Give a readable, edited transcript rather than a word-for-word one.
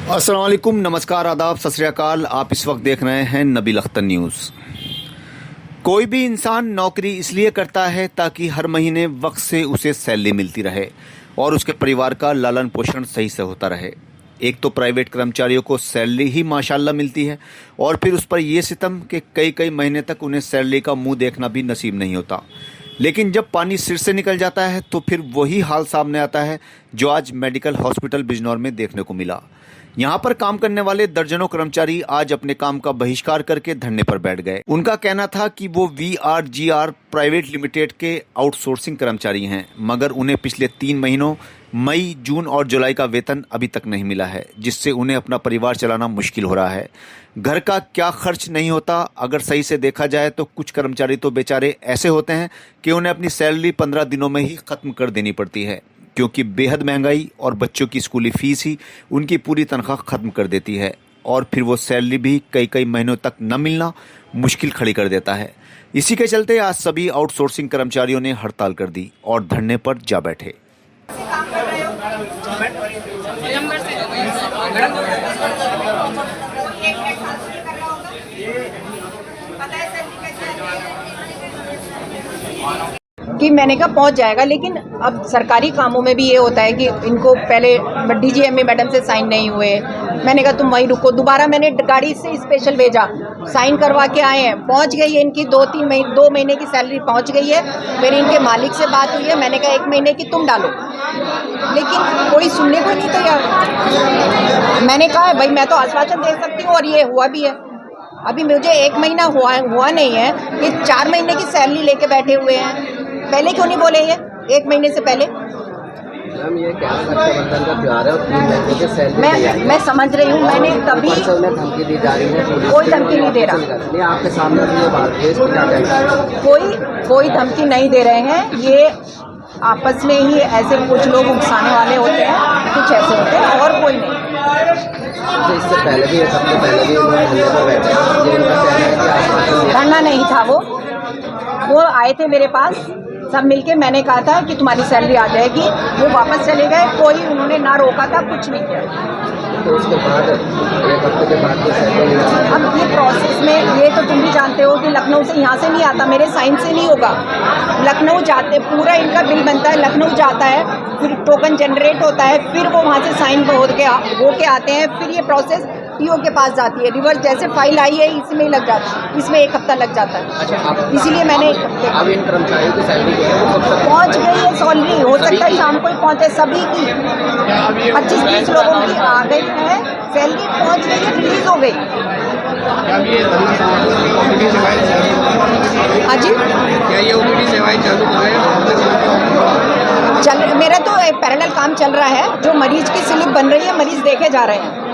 अस्सलाम वालेकुम, नमस्कार, आदाब, सत श्री अकाल। आप इस वक्त देख रहे हैं नबील अख्तर न्यूज़। कोई भी इंसान नौकरी इसलिए करता है ताकि हर महीने वक्त से उसे सैलरी मिलती रहे और उसके परिवार का लालन पोषण सही से होता रहे। एक तो प्राइवेट कर्मचारियों को सैलरी ही माशाल्लाह मिलती है और फिर उस पर यह सितम कि कई कई महीने तक उन्हें सैलरी का मुंह देखना भी नसीब नहीं होता। लेकिन जब पानी सिर से निकल जाता है तो फिर वही हाल सामने आता है जो आज मेडिकल हॉस्पिटल बिजनौर में देखने को मिला। यहाँ पर काम करने वाले दर्जनों कर्मचारी आज अपने काम का बहिष्कार करके धरने पर बैठ गए। उनका कहना था कि वो VRGR प्राइवेट लिमिटेड के आउटसोर्सिंग कर्मचारी हैं, मगर उन्हें पिछले 3 महीनों मई, जून और जुलाई का वेतन अभी तक नहीं मिला है, जिससे उन्हें अपना परिवार चलाना मुश्किल हो रहा है। घर का क्या खर्च नहीं होता। अगर सही से देखा जाए तो कुछ कर्मचारी तो बेचारे ऐसे होते हैं कि उन्हें अपनी सैलरी 15 दिनों में ही खत्म कर देनी पड़ती है, क्योंकि बेहद महंगाई और बच्चों की स्कूली फीस ही उनकी पूरी तनख्वाह खत्म कर देती है और फिर वो सैलरी भी कई कई महीनों तक न मिलना मुश्किल खड़ी कर देता है। इसी के चलते आज सभी आउटसोर्सिंग कर्मचारियों ने हड़ताल कर दी और धरने पर जा बैठे। कि मैंने कहा पहुंच जाएगा, लेकिन अब सरकारी कामों में भी ये होता है कि इनको पहले DGMA मैडम से साइन नहीं हुए। मैंने कहा तुम वहीं रुको, दोबारा मैंने गाड़ी से स्पेशल भेजा, साइन करवा के आए हैं। पहुंच गई है इनकी 2 महीने की सैलरी पहुंच गई है। मेरी इनके मालिक से बात हुई है, मैंने कहा 1 महीने की तुम डालो, लेकिन कोई सुनने को नहीं तैयार। मैंने कहा भाई मैं तो आश्वासन दे सकती हूँ और ये हुआ भी है। अभी मुझे 1 महीना हुआ नहीं है, ये 4 महीने की सैलरी लेके बैठे हुए हैं। पहले क्यों नहीं बोले ये 1 महीने से पहले? मैम ये क्या रक्षाबंधन का त्योहार है और 3 महीने की सैलरी मैं समझ रही हूँ। मैंने तभी धमकी दी जा रही है, कोई धमकी नहीं दे रहा। नहीं, आपके सामने भी ये बात है, इसको क्या कहना? कोई धमकी नहीं दे रहे हैं। ये आपस में ही ऐसे कुछ लोग उकसाने वाले होते हैं, कुछ ऐसे होते हैं और कोई नहीं। तो इससे पहले भी सबसे पहले भी धरने पर बैठे, ये इनका कहना है कि आसपास धरना नहीं था, वो आए थे मेरे पास, सब मिलके मैंने कहा था कि तुम्हारी सैलरी आ जाएगी। वो वापस चले गए, कोई उन्होंने ना रोका था, कुछ नहीं किया। तो उसके बाद 1 हफ्ते के बाद तो सैलरी अब ये प्रोसेस में ये तो तुम भी जानते हो कि लखनऊ से यहाँ से नहीं आता, मेरे साइन से नहीं होगा। लखनऊ जाते पूरा इनका बिल बनता है, लखनऊ जाता है, फिर टोकन जनरेट होता है, फिर वो वहाँ से साइन होके आते हैं, फिर ये प्रोसेस PO के पास जाती है। रिवर्स जैसे फाइल आई है इसमें ही लग जाती है, इसमें 1 हफ्ता लग जाता है। अच्छा, इसीलिए मैंने अब इन कर्मचारियों की सैलरी पहुंच गई है सैलरी, हो सकता है शाम को ही पहुंचे। सभी की 25-30 लोगों की आ गई है सैलरी, पहुंच गई है, रिलीज हो गई। हाँ जी, क्या ये OPD सेवाएं चालू कर रहे हैं? मेरा तो पैरेलल काम चल रहा है। जो मरीज की स्लिप बन रही है, मरीज देखे जा रहे हैं।